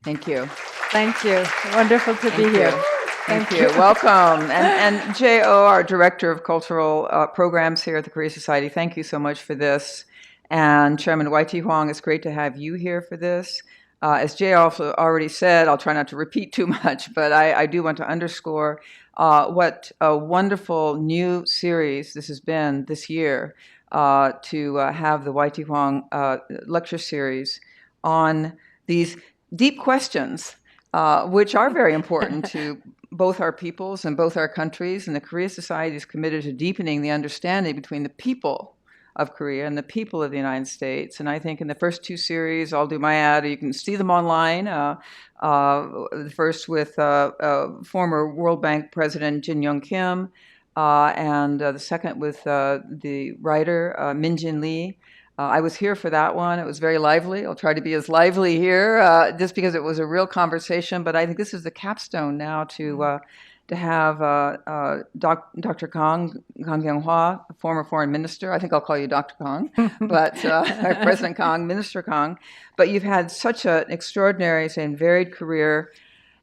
Thank you. Thank you. Wonderful to be here. Thank you. Welcome. And J.O., our Director of Cultural Programs here at the Korea Society, thank you so much for this. And Chairman Y.T. Hwang, it's great to have you here for this. As Jay also already said, I'll try not to repeat too much, but I do want to underscore what a wonderful new series this has been this year to have the Y.T. Hwang lecture series on these deep questions, which are very important to both our peoples and both our countries. And the Korea Society is committed to deepening the understanding between the people of Korea and the people of the United States. And I think in the first two series, I'll do my ad, you can see them online. The first with former World Bank President Jin Young Kim, and the second with the writer Min Jin Lee. I was here for that one. It was very lively. I'll try to be as lively here, just because it was a real conversation. But I think this is the capstone now to have Dr. Kang Kyung-wha, former foreign minister. I think I'll call you Dr. Kang, but President Kang, Minister Kang. But you've had such an extraordinary and varied career.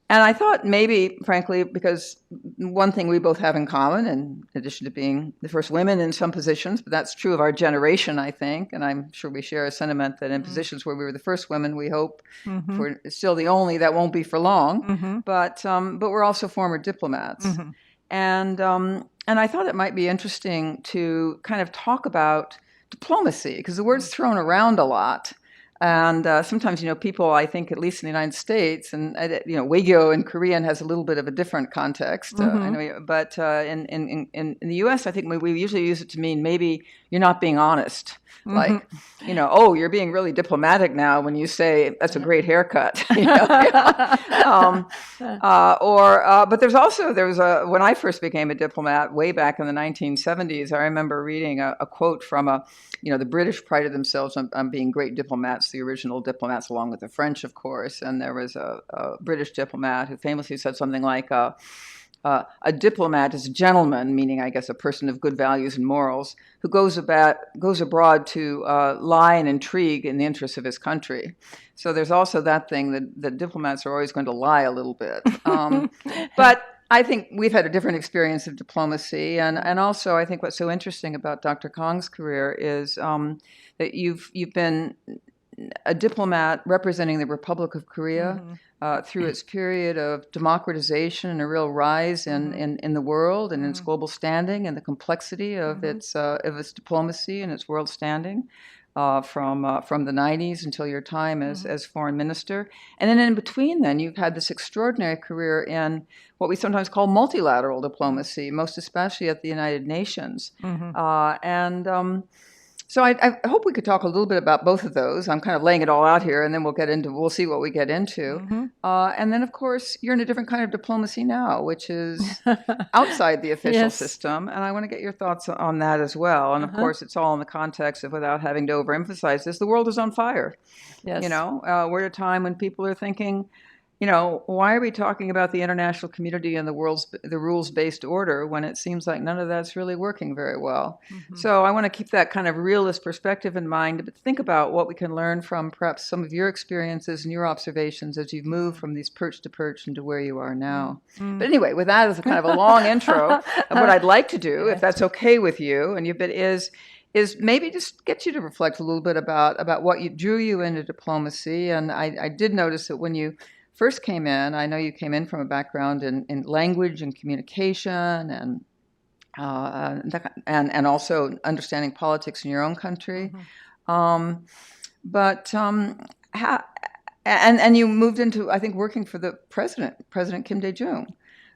And I thought maybe, frankly, because one thing we both have in common, in addition to being the first women in some positions, but that's true of our generation, I think, and I'm sure we share a sentiment that in positions where we were the first women, we hope we're still the only, that won't be for long, but we're also former diplomats. And I thought it might be interesting to kind of talk about diplomacy, because the word's thrown around a lot. And sometimes, people, I think, at least in the United States, and Waegyo in Korean has a little bit of a different context. I know, but in the U.S., I think we usually use it to mean maybe you're not being honest. Like, oh, you're being really diplomatic now when you say that's a great haircut. But there was when I first became a diplomat way back in the 1970s, I remember reading a quote from the British prided themselves on being great diplomats, the original diplomats, along with the French, of course. And there was a British diplomat who famously said something like, a diplomat is a gentleman, meaning, I guess, a person of good values and morals, who goes abroad to lie and intrigue in the interests of his country. So there's also that thing that diplomats are always going to lie a little bit. But I think we've had a different experience of diplomacy. And also, I think what's so interesting about Dr. Kang's career is that you've been a diplomat representing the Republic of Korea through its period of democratization and a real rise in the world and its global standing and the complexity of its diplomacy and its world standing from the 90s until your time as foreign minister. And then in between then, you've had this extraordinary career in what we sometimes call multilateral diplomacy, most especially at the United Nations. So I hope we could talk a little bit about both of those. I'm kind of laying it all out here, and then we'll see what we get into. And then, of course, you're in a different kind of diplomacy now, which is outside the official system. And I want to get your thoughts on that as well. And of course, it's all in the context of, without having to overemphasize this, the world is on fire. Yes. We're at a time when people are thinking, why are we talking about the international community and the rules-based order when it seems like none of that's really working very well? So I want to keep that kind of realist perspective in mind, but think about what we can learn from perhaps some of your experiences and your observations as you've moved from these perch to perch into where you are now. But anyway, with that as a kind of a long intro of what I'd like to do, if that's okay with you, and is maybe just get you to reflect a little bit about what drew you into diplomacy. And I did notice that when you first came in, I know you came in from a background in language and communication and also understanding politics in your own country. And you moved into, I think, working for the President Kim Dae-jung.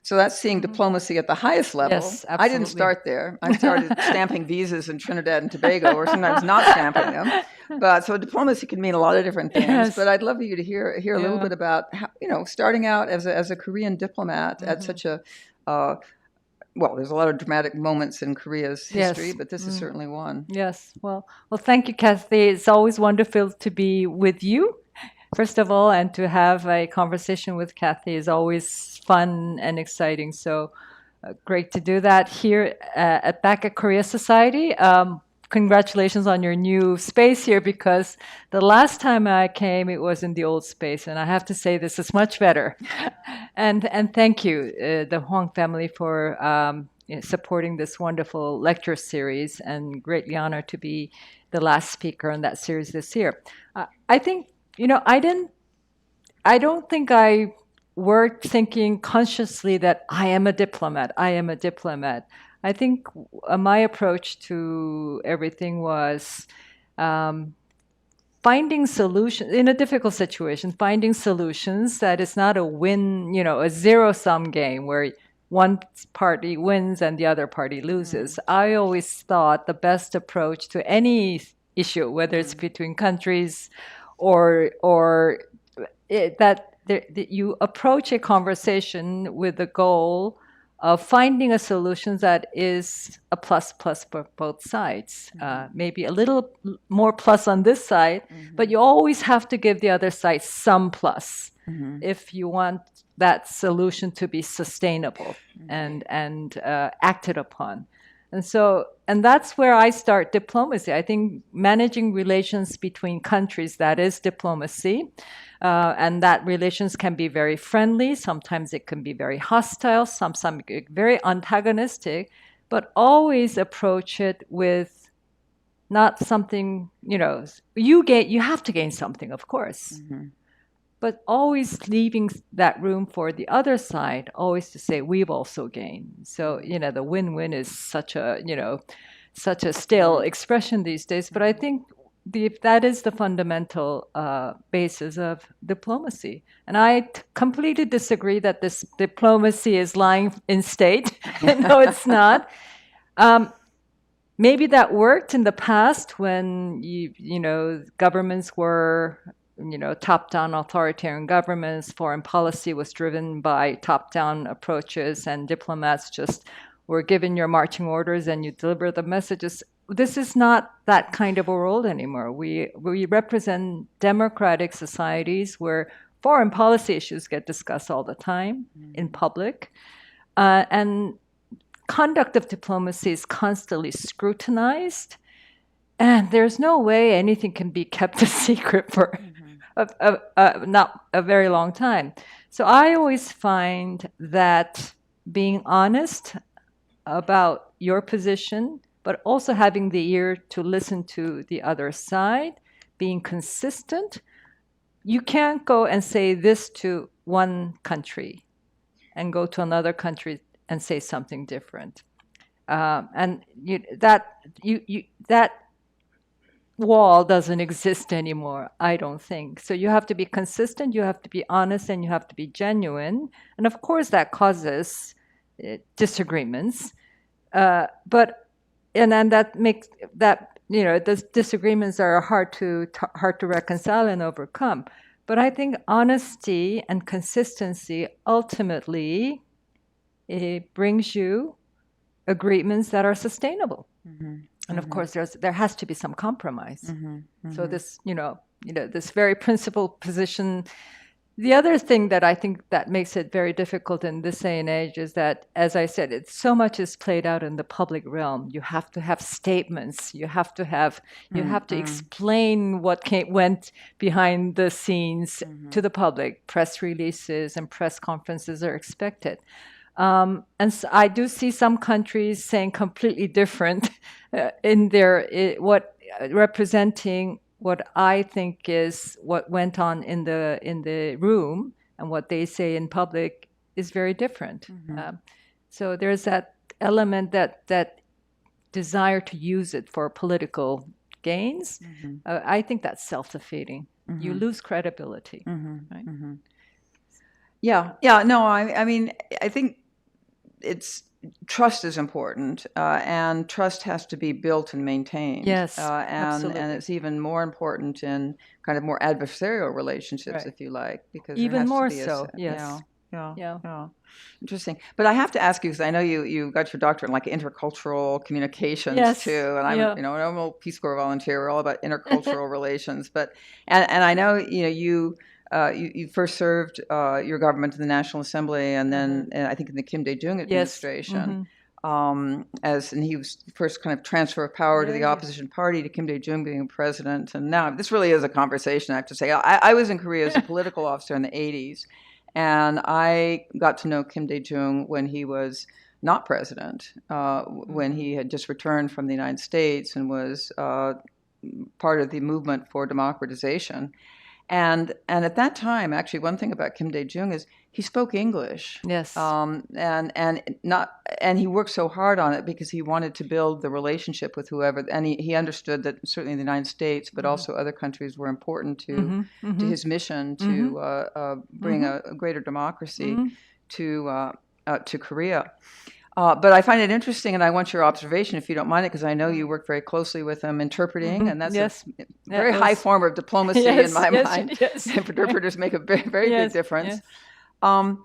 So that's seeing diplomacy at the highest level. Yes, absolutely. I didn't start there. I started stamping visas in Trinidad and Tobago, or sometimes not stamping them. But so diplomacy can mean a lot of different things. Yes. But I'd love for you to hear a little bit about how, starting out as a Korean diplomat at such a there's a lot of dramatic moments in Korea's history, but this is certainly one. Yes. Well, thank you, Kathy. It's always wonderful to be with you. First of all, and to have a conversation with Kathy is always fun and exciting. So great to do that here back at Korea Society. congratulations on your new space here, because the last time I came, it was in the old space, and I have to say this is much better. And thank you, the Hwang family, for supporting this wonderful lecture series, and greatly honored to be the last speaker in that series this year. I think, I don't think I worked thinking consciously that I am a diplomat. I think my approach to everything was finding solutions in a difficult situation, finding solutions that is not a win, a zero-sum game where one party wins and the other party loses. I always thought the best approach to any issue, whether it's between countries or that you approach a conversation with the goal of finding a solution that is a plus for both sides. Maybe a little more plus on this side, but you always have to give the other side some plus if you want that solution to be sustainable and acted upon. And that's where I start diplomacy. I think managing relations between countries, that is diplomacy. And that relations can be very friendly. Sometimes it can be very hostile, sometimes very antagonistic, but always approach it with not something, you have to gain something, of course, but always leaving that room for the other side, always to say, we've also gained. So, the win-win is such a stale expression these days, but I think that is the fundamental basis of diplomacy. And I completely disagree that this diplomacy is lying in state. No, it's not. Maybe that worked in the past when governments were top-down authoritarian governments. Foreign policy was driven by top-down approaches, and diplomats just were given your marching orders and you deliver the messages. This is not that kind of a world anymore. We represent democratic societies where foreign policy issues get discussed all the time in public. And conduct of diplomacy is constantly scrutinized. And there's no way anything can be kept a secret for not a very long time. So I always find that being honest about your position, but also having the ear to listen to the other side, being consistent. You can't go and say this to one country and go to another country and say something different. That wall doesn't exist anymore, I don't think. So you have to be consistent, you have to be honest, and you have to be genuine. And of course that causes disagreements. And then that makes that, those disagreements are hard to reconcile and overcome. But I think honesty and consistency ultimately, it brings you agreements that are sustainable. And of course, there has to be some compromise. So this, this very principled position. The other thing that I think that makes it very difficult in this day and age is that, as I said, so much is played out in the public realm. You have to have statements. You have to explain what went behind the scenes to the public. Press releases and press conferences are expected. And so I do see some countries saying completely different in their representing what I think is what went on in the room, and what they say in public is very different. So there's that element, that desire to use it for political gains. I think that's self-defeating. You lose credibility. Right? Yeah. No, I mean, I think trust is important, and trust has to be built and maintained. Yes, and it's even more important in kind of more adversarial relationships, right, if you like, because even there has more to be so. Yes. Yeah. Interesting. But I have to ask you, because I know you got your doctorate in like intercultural communications, yes, too, and I'm an old Peace Corps volunteer. We're all about intercultural relations. But and I know you first served your government in the National Assembly, and then I think in the Kim Dae-jung administration. and he was the first kind of transfer of power to the opposition party, to Kim Dae-jung being president. And now this really is a conversation, I have to say. I was in Korea as a political officer in the 80s, and I got to know Kim Dae-jung when he was not president, when he had just returned from the United States and was part of the movement for democratization. And at that time, actually, one thing about Kim Dae-jung is he spoke English. Yes. And he worked so hard on it because he wanted to build the relationship with whoever. And he understood that certainly the United States, but also other countries, were important to his mission to bring a greater democracy to Korea. But I find it interesting, and I want your observation, if you don't mind it, because I know you work very closely with them interpreting, and that's a very high form of diplomacy in my mind. Interpreters make a very big difference. But,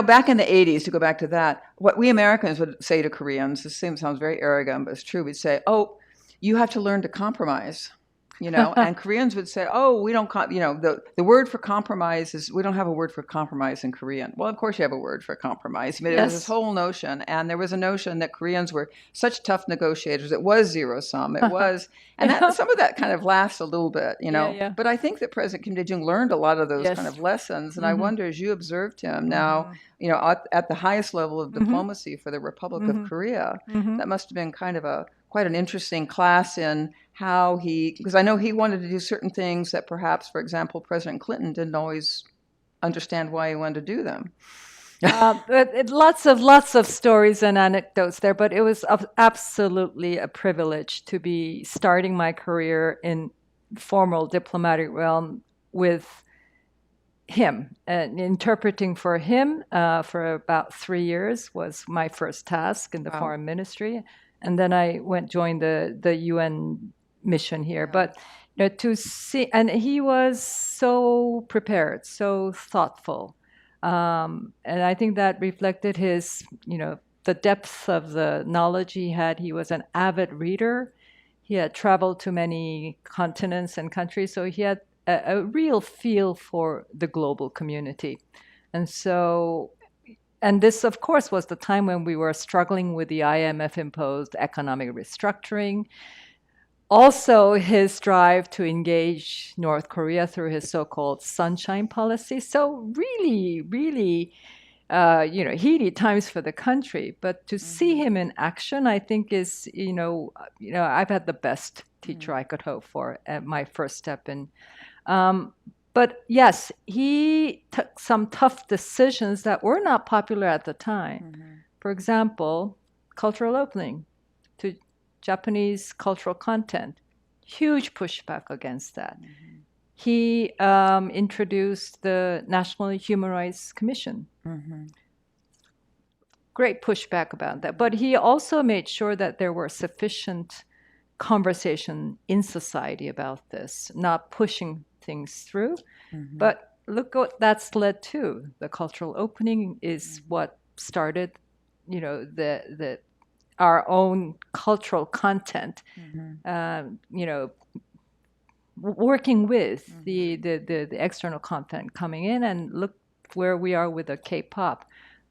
back in the 80s, to go back to that, what we Americans would say to Koreans, this sounds very arrogant, but it's true, we'd say, oh, you have to learn to compromise. And Koreans would say, oh, we don't, the word for compromise is, we don't have a word for compromise in Korean. Well, of course you have a word for compromise. There was this whole notion, and there was a notion that Koreans were such tough negotiators. It was zero-sum. It was, and some of that kind of lasts a little bit, But I think that President Kim Dae-jung learned a lot of those kind of lessons, and I wonder, as you observed him now, at the highest level of diplomacy for the Republic of Korea, that must have been kind of quite an interesting class in how because I know he wanted to do certain things that perhaps, for example, President Clinton didn't always understand why he wanted to do them. Lots of stories and anecdotes there, but it was absolutely a privilege to be starting my career in formal diplomatic realm with him, and interpreting for him for about 3 years was my first task in the foreign ministry. And then I joined the UN mission here. But to see, and he was so prepared, so thoughtful. And I think that reflected his, the depth of the knowledge he had. He was an avid reader. He had traveled to many continents and countries, so he had a real feel for the global community. And this, of course, was the time when we were struggling with the IMF-imposed economic restructuring. Also, his drive to engage North Korea through his so-called sunshine policy. So really, really, heated times for the country. But to see him in action, I think is, I've had the best teacher I could hope for at my first step in. But yes, he took some tough decisions that were not popular at the time. For example, cultural opening to Japanese cultural content. Huge pushback against that. He introduced the National Human Rights Commission. Great pushback about that. But he also made sure that there were sufficient conversation in society about this, not pushing things through. But look what that's led to. The cultural opening is what started, our own cultural content, working with the external content coming in. And look where we are with the K-pop.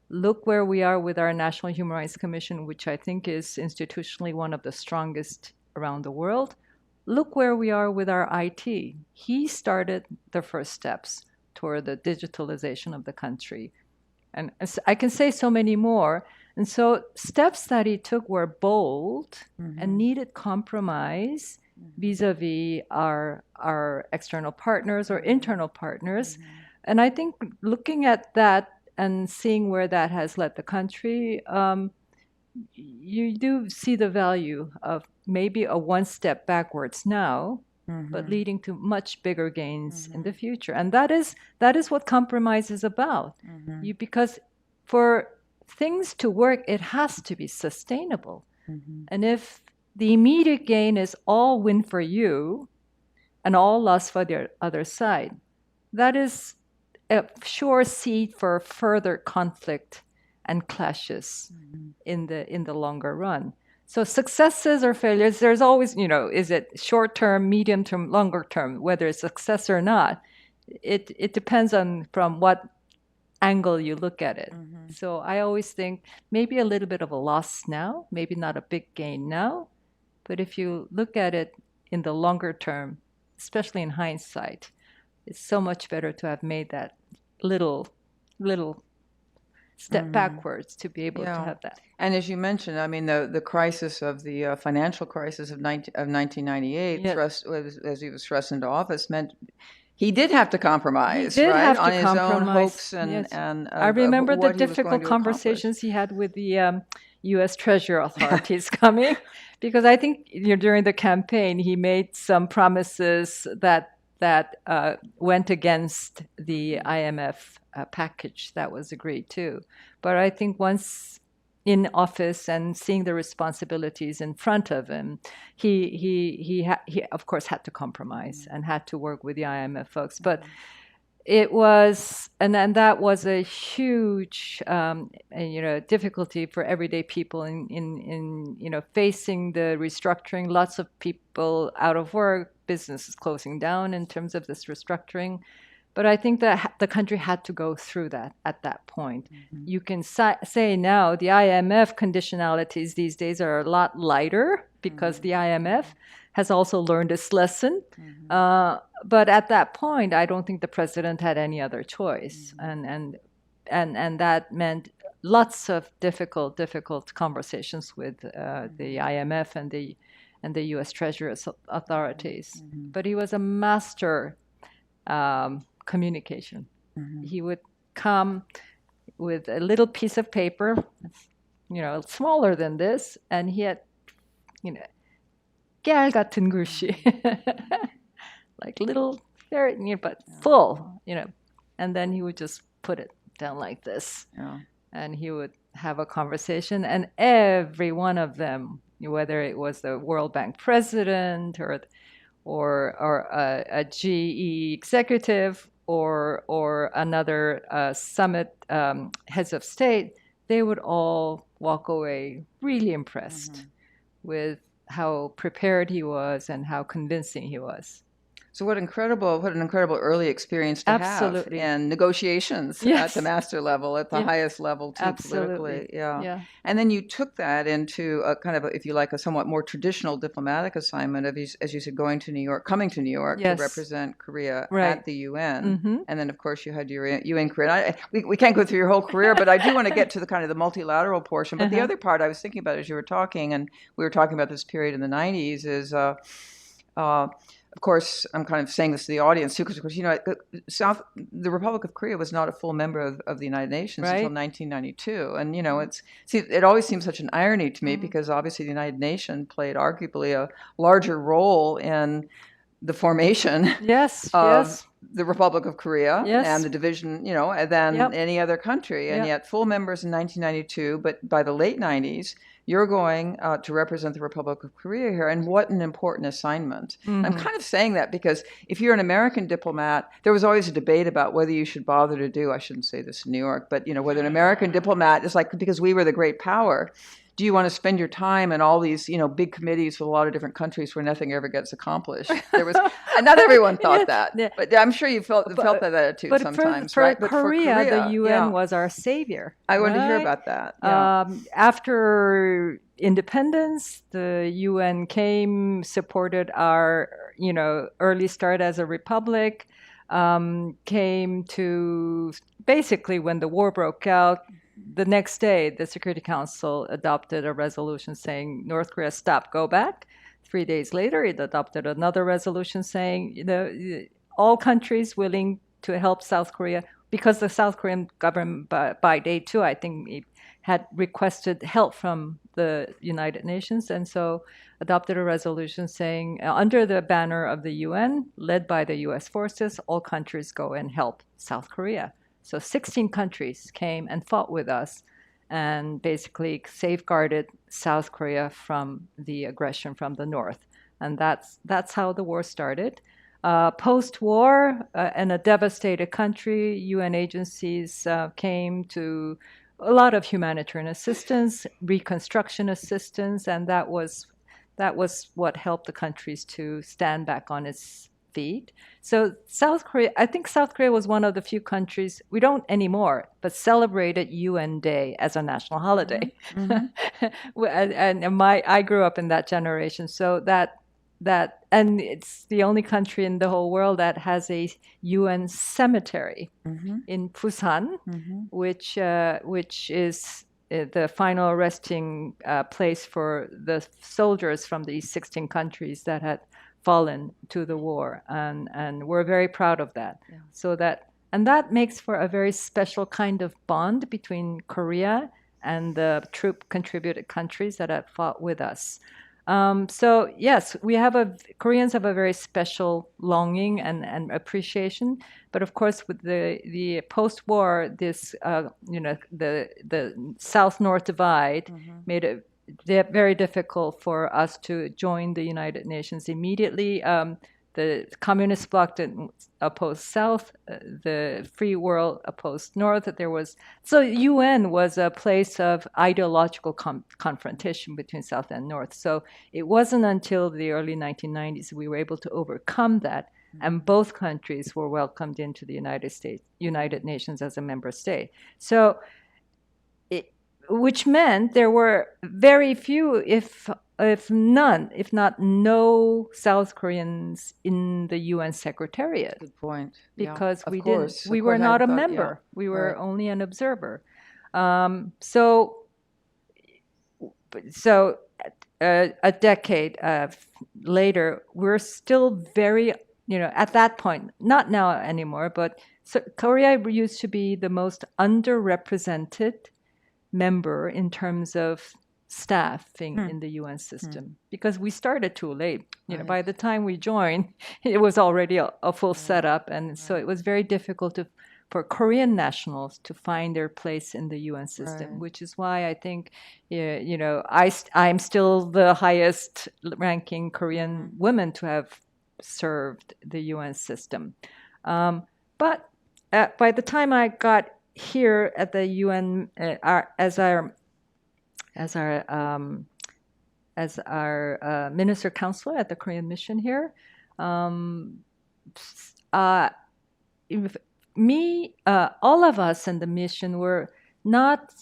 Look where we are with our National Human Rights Commission, which I think is institutionally one of the strongest around the world. Look where we are with our IT. He started the first steps toward the digitalization of the country. And I can say so many more. And so steps that he took were bold and needed compromise vis-a-vis our external partners or internal partners. And I think looking at that and seeing where that has led the country, you do see the value of maybe a one step backwards now, but leading to much bigger gains in the future. And that is what compromise is about. Because for things to work, it has to be sustainable. And if the immediate gain is all win for you and all loss for the other side, that is a sure seed for further conflict and clashes in the longer run. So successes or failures, there's always, is it short term, medium term, longer term, whether it's success or not, it depends on from what angle you look at it. So I always think maybe a little bit of a loss now, maybe not a big gain now, but if you look at it in the longer term, especially in hindsight, it's so much better to have made that little step backwards to be able to have that. And as you mentioned, I mean, the crisis of the financial crisis of 1998, Yes. as he was thrust into office, meant he did have to compromise, He did right, have to on his own compromise. hopes and Yes. and I of remember the what he was going difficult to conversations accomplish. he had with the U.S. Treasury authorities coming, because I think during the campaign he made some promises that went against the IMF package that was agreed to. But I think once in office and seeing the responsibilities in front of him, he of course had to compromise and had to work with the IMF folks. But it was, and that was a huge, difficulty for everyday people in facing the restructuring. Lots of people out of work, businesses closing down in terms of this restructuring. But I think that the country had to go through that at that point. You can say now the IMF conditionalities these days are a lot lighter because the IMF has also learned its lesson. But at that point, I don't think the president had any other choice, and that meant lots of difficult conversations with the IMF and the U.S. Treasury authorities. But he was a master communication. He would come with a little piece of paper, smaller than this, and he had, 깨알 같은 글씨, like little, very, but full, and then he would just put it down like this, and he would have a conversation, and every one of them, whether it was the World Bank president or a GE executive or another summit heads of state, they would all walk away really impressed with how prepared he was and how convincing he was. So what an incredible early experience to have in negotiations at the master level, at the highest level too, politically. Yeah. And then you took that into a kind of, if you like, a somewhat more traditional diplomatic assignment of, as you said, coming to New York to represent Korea at the UN. And then, of course, you had your UN career. We can't go through your whole career, but I do want to get to the kind of the multilateral portion. But the other part I was thinking about as you were talking, and we were talking about this period in the 90s, is of course, I'm kind of saying this to the audience too, because of course, the Republic of Korea was not a full member of the United Nations until 1992, and it always seems such an irony to me because obviously the United Nations played arguably a larger role in the formation of the Republic of Korea and the division, than any other country, and yet full members in 1992, but by the late 90s. You're going to represent the Republic of Korea here, and what an important assignment. I'm kind of saying that because if you're an American diplomat, there was always a debate about whether you should bother to do, I shouldn't say this in New York, but whether an American diplomat is like, because we were the great power, do you want to spend your time in all these, big committees with a lot of different countries where nothing ever gets accomplished? There was, not everyone thought that, but I'm sure you felt that attitude sometimes, for right? But for Korea, the UN was our savior. I wanted to hear about that. After independence, the UN came, supported our, early start as a republic, came to basically when the war broke out. The next day, the Security Council adopted a resolution saying, North Korea, stop, go back. 3 days later, it adopted another resolution saying, all countries willing to help South Korea, because the South Korean government by day 2, I think, it had requested help from the United Nations, and so adopted a resolution saying, under the banner of the UN, led by the U.S. forces, all countries go and help South Korea. So 16 countries came and fought with us and basically safeguarded South Korea from the aggression from the North. And that's how the war started. Post-war, in a devastated country, UN agencies came to a lot of humanitarian assistance, reconstruction assistance, and that was what helped the countries to stand back on its feet. So South Korea, I think South Korea was one of the few countries, we don't anymore, but celebrated UN Day as a national holiday. I grew up in that generation, so and it's the only country in the whole world that has a UN cemetery in Busan, which is the final resting place for the soldiers from these 16 countries that had fallen to the war, and we're very proud of that. Yeah. And that makes for a very special kind of bond between Korea and the troop contributed countries that have fought with us. So yes, Koreans have a very special longing and appreciation. But of course, with the post-war, this the South-North divide made it very difficult for us to join the United Nations immediately. The communist bloc didn't oppose South, the free world opposed North. So UN was a place of ideological confrontation between South and North. So it wasn't until the early 1990s we were able to overcome that, and both countries were welcomed into the United Nations as a member state. So, which meant there were very few, if not no South Koreans in the UN Secretariat. Good point. Because yeah, we were not a member. We were only an observer. So a decade later, we're still very, at that point, not now anymore, but Korea used to be the most underrepresented member in terms of staffing in the UN system, because we started too late. By the time we joined, it was already a full setup, and so it was very difficult for Korean nationals to find their place in the UN system, which is why I think, I'm still the highest ranking Korean woman to have served the UN system. But by the time I got here at the UN as our minister counselor at the Korean mission here, all of us in the mission were not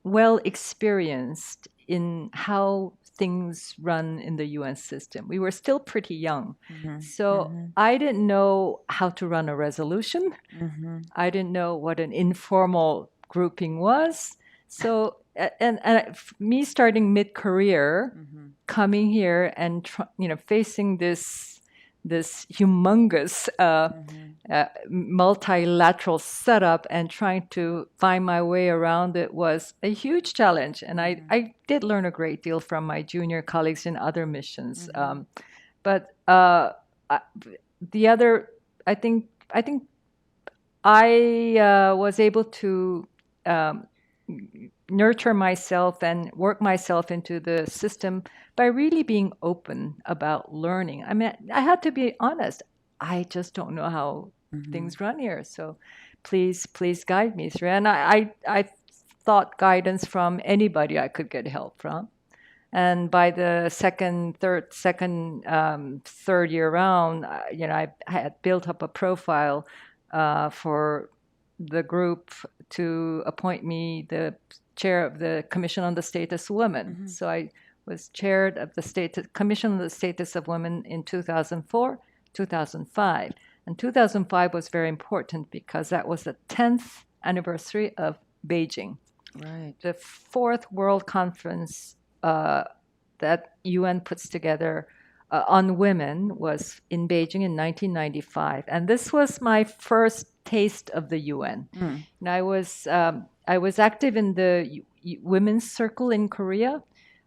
well experienced in how things run in the UN system. We were still pretty young. So I didn't know how to run a resolution. I didn't know what an informal grouping was. So, and me starting mid-career, coming here and facing this humongous multilateral setup and trying to find my way around it was a huge challenge. And I did learn a great deal from my junior colleagues in other missions. But I think I was able to nurture myself and work myself into the system by really being open about learning. I mean, I had to be honest. I just don't know how things run here. So please guide me through. And I thought guidance from anybody I could get help from. And by the third year round, I had built up a profile for the group to appoint me the chair of the Commission on the Status of Women. So I was chaired of the Commission on the Status of Women in 2004, 2005. And 2005 was very important because that was the 10th anniversary of Beijing. Right. The fourth World Conference that UN puts together on women was in Beijing in 1995. And this was my first taste of the UN. And I was active in the women's circle in Korea.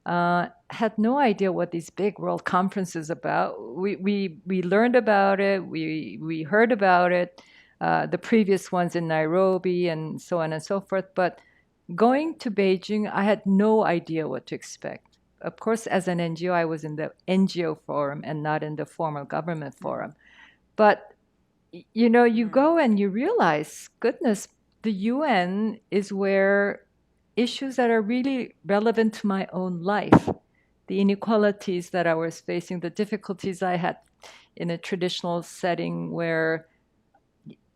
Had no idea what these big world conferences about. We learned about it. We heard about it. The previous ones in Nairobi and so on and so forth. But going to Beijing, I had no idea what to expect. Of course, as an NGO, I was in the NGO forum and not in the formal government forum. But you go and you realize, goodness, the UN is where issues that are really relevant to my own life, the inequalities that I was facing, the difficulties I had in a traditional setting where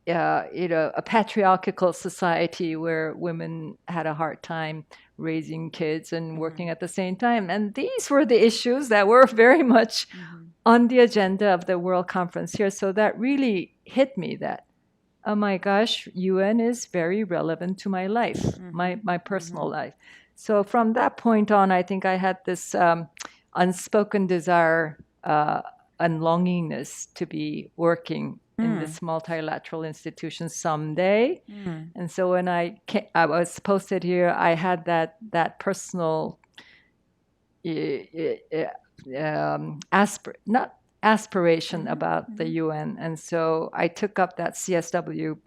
a patriarchal society where women had a hard time raising kids and working at the same time. And these were the issues that were very much on the agenda of the World Conference here. So that really hit me that, oh my gosh, UN is very relevant to my life, my personal life. So from that point on, I think I had this unspoken desire and longingness to be working in this multilateral institution someday. And so when I was posted here, I had that personal not aspiration about the UN. And so I took up that CSW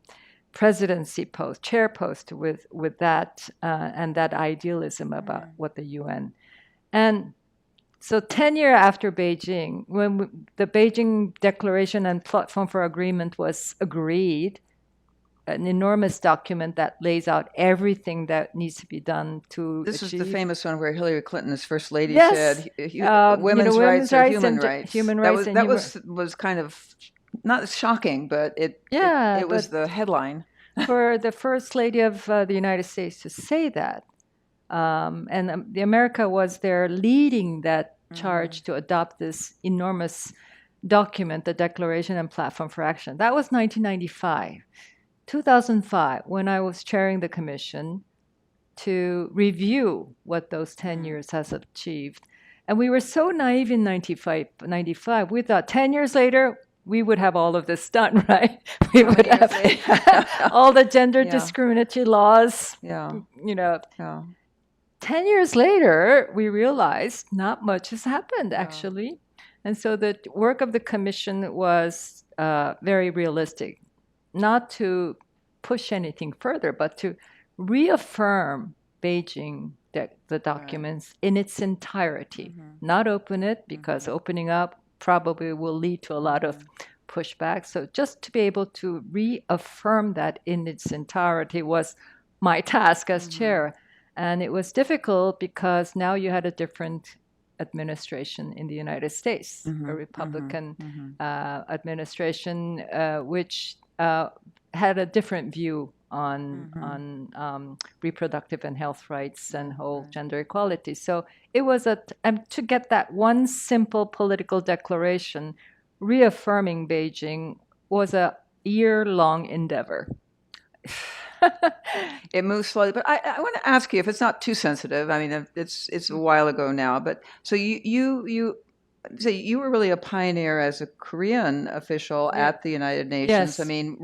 presidency post, chair post with that and that idealism about what the UN. And so 10 years after Beijing, when the Beijing Declaration and Platform for Agreement was agreed, an enormous document that lays out everything that needs to be done to This achieve. was the famous one where Hillary Clinton, as First Lady, Yes. said, "Women's rights are human and rights." human rights and that human- was kind of not shocking, but it was the headline. For the First Lady of the United States to say that, and the America was there leading that charge to adopt this enormous document, the Declaration and Platform for Action. That was 1995. 2005, when I was chairing the commission to review what those 10 years has achieved. And we were so naive in 95. We thought 10 years later, we would have all of this done, right? We would have all the gender discriminatory laws, you know. 10 years later, we realized not much has happened, actually. And so the work of the commission was very realistic, not to push anything further, but to reaffirm Beijing, the documents in its entirety, not open it, because opening up probably will lead to a lot of pushback. So just to be able to reaffirm that in its entirety was my task as chair. And it was difficult because now you had a different administration in the United States, a Republican administration, which had a different view on reproductive and health rights and whole gender equality. So it was to get that one simple political declaration reaffirming Beijing was a year-long endeavor. It moves slowly, but I want to ask you, if it's not too sensitive. I mean, it's a while ago now, but so you say you were really a pioneer as a Korean official at the United Nations. Yes. I mean,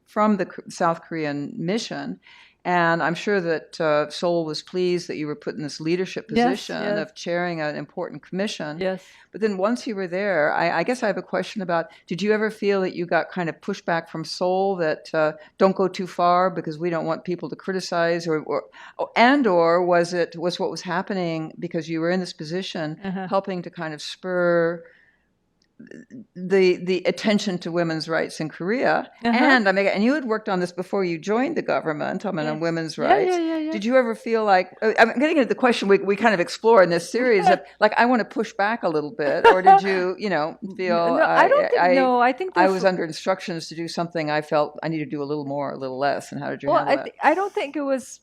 from the South Korean mission. And I'm sure that Seoul was pleased that you were put in this leadership position of chairing an important commission. Yes. But then once you were there, I guess I have a question about, did you ever feel that you got kind of pushback from Seoul that don't go too far because we don't want people to criticize, or was what was happening because you were in this position helping to kind of spur the attention to women's rights in Korea, and you had worked on this before you joined the government. I mean, on women's rights. Did you ever feel like, I'm getting into the question we kind of explore in this series of, like, I want to push back a little bit, or did you feel? No, I don't think. No, I think I was under instructions to do something. I felt I needed to do a little more, a little less. And how did you handle that? I don't think it was.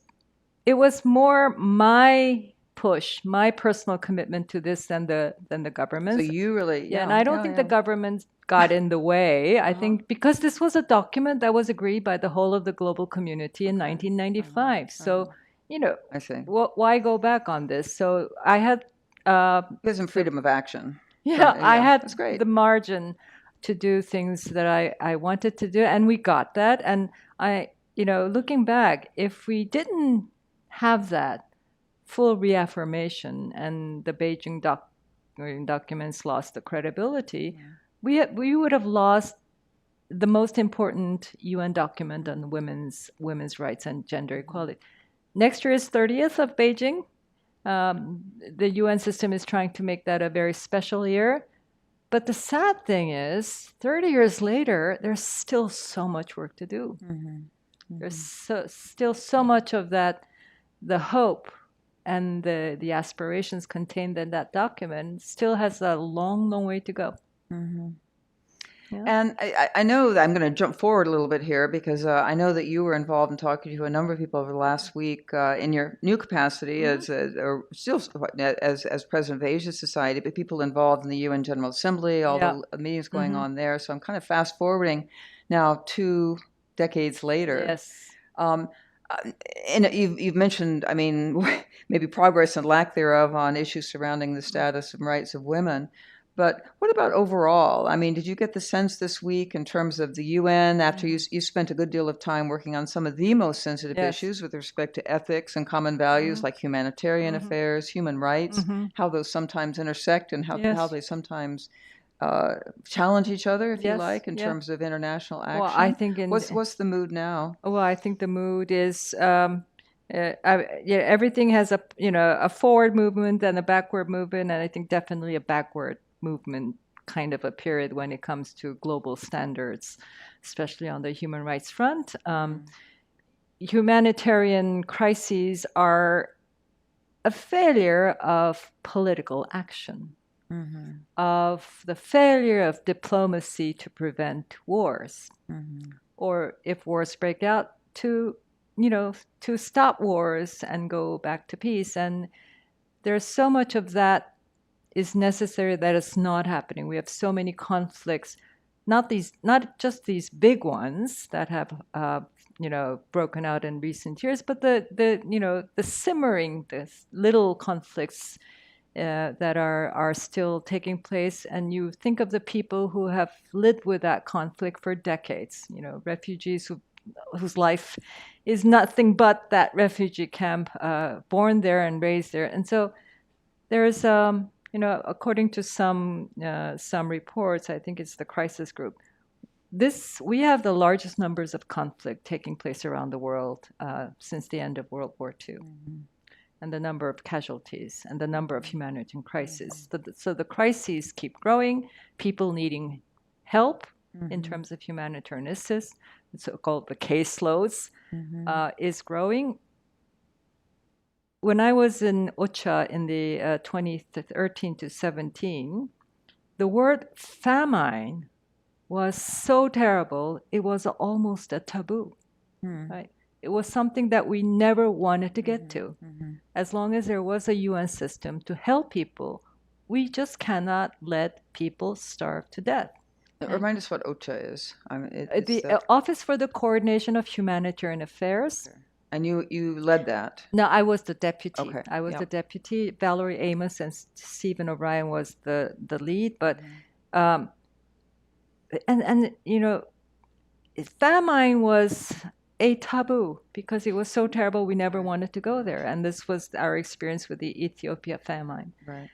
It was more my push, my personal commitment to this than the government. So you really, and I don't think the government got in the way. I think because this was a document that was agreed by the whole of the global community in 1995. So, I see. Why go back on this? So I had there's some freedom of action. I had that's great. The margin to do things that I wanted to do, and we got that. And looking back, if we didn't have that full reaffirmation and the Beijing documents lost the credibility, we would have lost the most important UN document on women's rights and gender equality. Next year is 30th of Beijing. The UN system is trying to make that a very special year. But the sad thing is, 30 years later, there's still so much work to do. There's still so much of that, the hope and the aspirations contained in that document still has a long, long way to go. And I know that I'm going to jump forward a little bit here because I know that you were involved in talking to a number of people over the last week in your new capacity or still as president of Asia Society, but people involved in the UN General Assembly, all the meetings going on there. So I'm kind of fast forwarding now 2 decades later. Yes. And you've mentioned, I mean, maybe progress and lack thereof on issues surrounding the status and rights of women. But what about overall? I mean, did you get the sense this week in terms of the UN, after you spent a good deal of time working on some of the most sensitive issues with respect to ethics and common values like humanitarian affairs, human rights, how those sometimes intersect and how they sometimes challenge each other, if you like, in terms of international action? Well, I think what's the mood now? Well, I think the mood is everything has a forward movement and a backward movement, and I think definitely a backward movement kind of a period when it comes to global standards, especially on the human rights front. Humanitarian crises are a failure of political action, of the failure of diplomacy to prevent wars, or if wars break out, to stop wars and go back to peace. And there's so much of that is necessary that is not happening. We have so many conflicts, not just these big ones that have broken out in recent years, but the simmering, the little conflicts that are still taking place. And you think of the people who have lived with that conflict for decades, refugees whose life is nothing but that refugee camp, born there and raised there. And so there's according to some reports, I think it's the crisis group, we have the largest numbers of conflict taking place around the world since the end of World War II, and the number of casualties and the number of humanitarian crises. So the crises keep growing, people needing help in terms of humanitarian assistance, so-called the caseloads, is growing. When I was in OCHA in the 2013 to 17, the word famine was so terrible, it was almost a taboo, right? It was something that we never wanted to get to. As long as there was a UN system to help people, we just cannot let people starve to death. Remind us what OCHA is. The Office for the Coordination of Humanitarian Affairs. Okay. And you led that? No, I was the deputy. Okay. I was the deputy. Valerie Amos and Stephen O'Brien was the lead. But famine was a taboo because it was so terrible we never wanted to go there. And this was our experience with the Ethiopia famine. Right.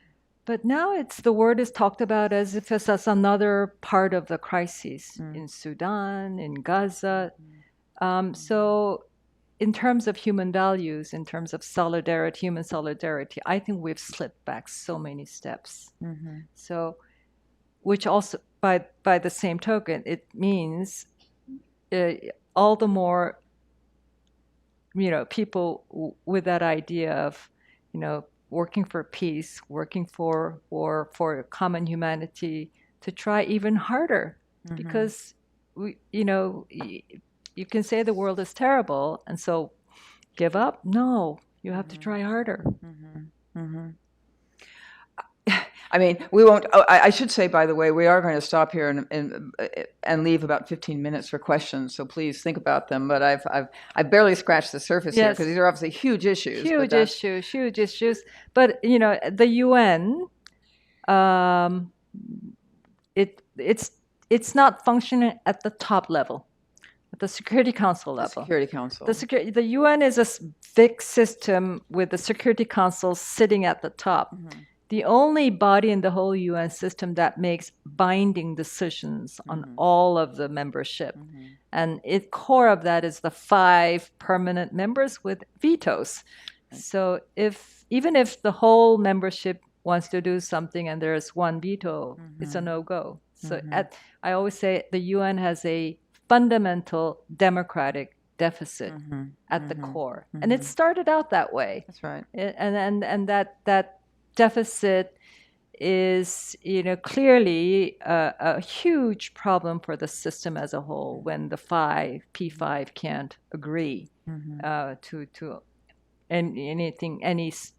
But now the word is talked about as if it's another part of the crisis in Sudan, in Gaza. So in terms of human values, in terms of solidarity, human solidarity, I think we've slipped back so many steps. So, which also, by the same token, it means all the more, people with that idea of, working for peace, working for common humanity, to try even harder, because you can say the world is terrible, and so give up? No, you have to try harder. I mean, we won't. I should say, by the way, we are going to stop here and leave about 15 minutes for questions. So please think about them. But I've barely scratched the surface here because these are obviously huge issues. Huge issues. But the UN, it's not functioning at the top level. At the Security Council level. Security Council. The UN is a big system with the Security Council sitting at the top. The only body in the whole UN system that makes binding decisions on all of the membership. And core of that is the 5 permanent members with vetoes. So even if the whole membership wants to do something and there's one veto, it's a no-go. So I always say the UN has a fundamental democratic deficit at the core, and it started out that way. That's right. And that deficit is, clearly a huge problem for the system as a whole when the P5 can't agree to any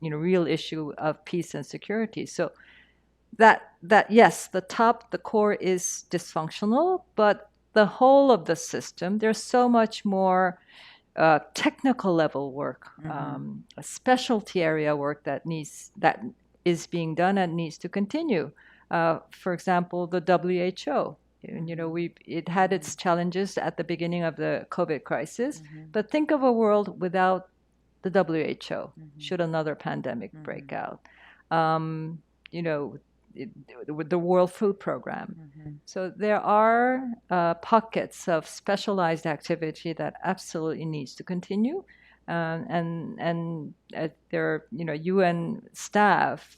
real issue of peace and security. So that yes, the core is dysfunctional, but the whole of the system, there's so much more technical level work, a specialty area work that is being done and needs to continue. For example, the WHO. It had its challenges at the beginning of the COVID crisis, but think of a world without the WHO. Should another pandemic break out, the World Food Program. So there are pockets of specialized activity that absolutely needs to continue, and there are UN staff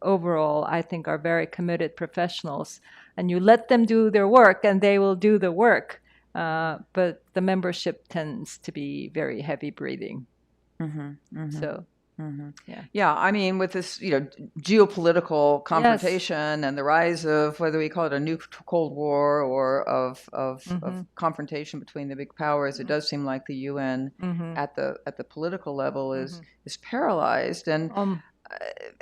overall, I think, are very committed professionals, and you let them do their work and they will do the work, but the membership tends to be very heavy breathing. So yeah, I mean, with this, geopolitical confrontation and the rise of whether we call it a new Cold War or of confrontation between the big powers, it does seem like the UN at the political level is paralyzed, and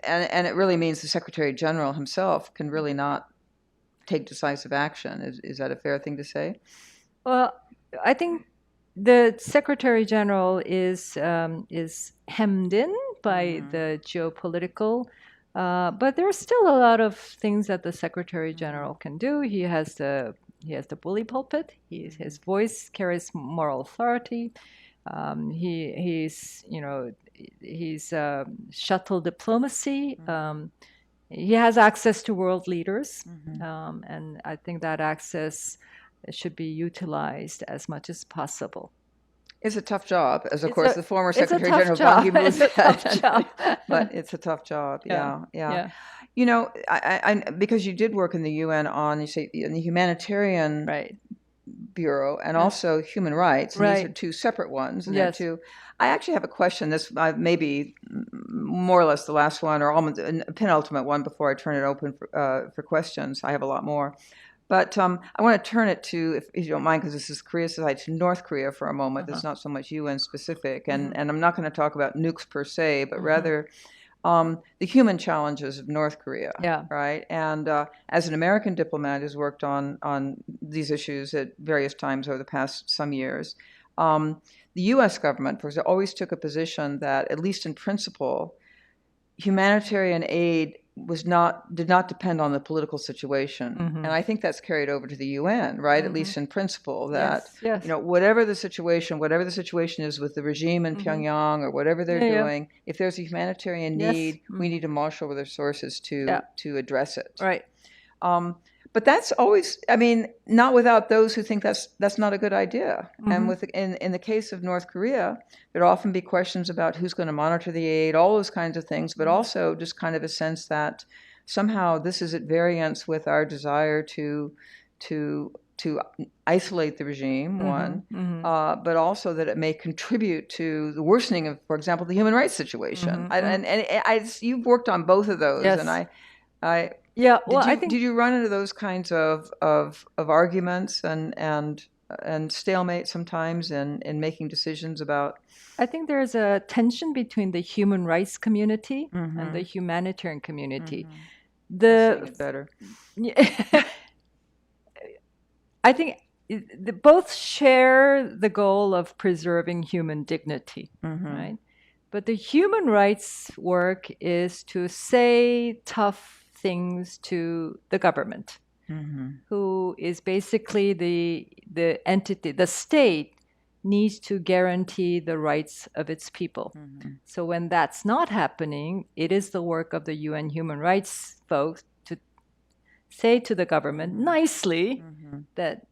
it really means the Secretary General himself can really not take decisive action. Is that a fair thing to say? Well, I think the Secretary General is hemmed in by the geopolitical, but there's still a lot of things that the Secretary General can do. He has the bully pulpit. His voice carries moral authority. He's shuttle diplomacy. He has access to world leaders, and I think that access should be utilized as much as possible. It's a tough job, as of course the former Secretary General Ban Ki-moon said. But it's a tough job. Yeah. I because you did work in the UN on, you say, in the humanitarian bureau and also human rights. And these are two separate ones. And they're two. I actually have a question. This may be more or less the last one, or almost a penultimate one before I turn it open for questions. I have a lot more. But I want to turn it to, if you don't mind, because this is Korea Society, to North Korea for a moment. That's not so much UN specific. And I'm not going to talk about nukes per se, but rather the human challenges of North Korea. Right? And as an American diplomat who's worked on these issues at various times over the past some years, the U.S. government, for example, always took a position that, at least in principle, humanitarian aid did not depend on the political situation, and I think that's carried over to the UN, right? At least in principle, that whatever the situation is with the regime in Pyongyang or whatever they're doing, if there's a humanitarian need, we need to marshal the resources to address it. Right. But that's always, I mean, not without those who think that's not a good idea. And in the case of North Korea, there'd often be questions about who's going to monitor the aid, all those kinds of things, but also just kind of a sense that somehow this is at variance with our desire to isolate the regime, but also that it may contribute to the worsening of, for example, the human rights situation. You've worked on both of those, and I did you run into those kinds of arguments and stalemate sometimes in making decisions about? I think there's a tension between the human rights community and the humanitarian community. Better. I think both share the goal of preserving human dignity, right? But the human rights work is to say tough things to the government, who is basically the entity. The state needs to guarantee the rights of its people. So when that's not happening, it is the work of the UN human rights folks to say to the government nicely that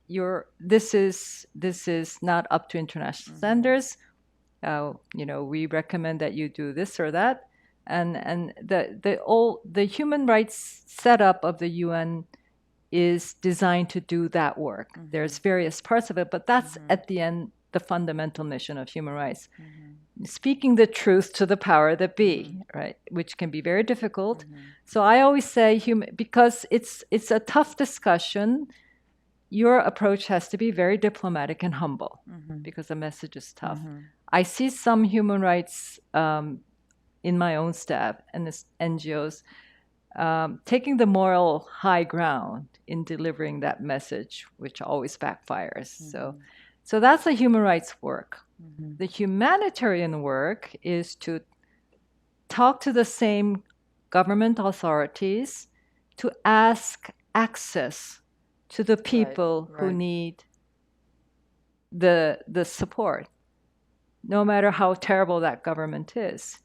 this is not up to international standards. We recommend that you do this or that. And the human rights setup of the UN is designed to do that work. There's various parts of it, but that's at the end the fundamental mission of human rights. speaking the truth to the power that be, right? Which can be very difficult. So I always say, because it's a tough discussion, your approach has to be very diplomatic and humble, because the message is tough. I see some human rights in my own staff and the NGOs taking the moral high ground in delivering that message, which always backfires. So that's the human rights work. The humanitarian work is to talk to the same government authorities to ask access to the people who need the support, no matter how terrible that government is.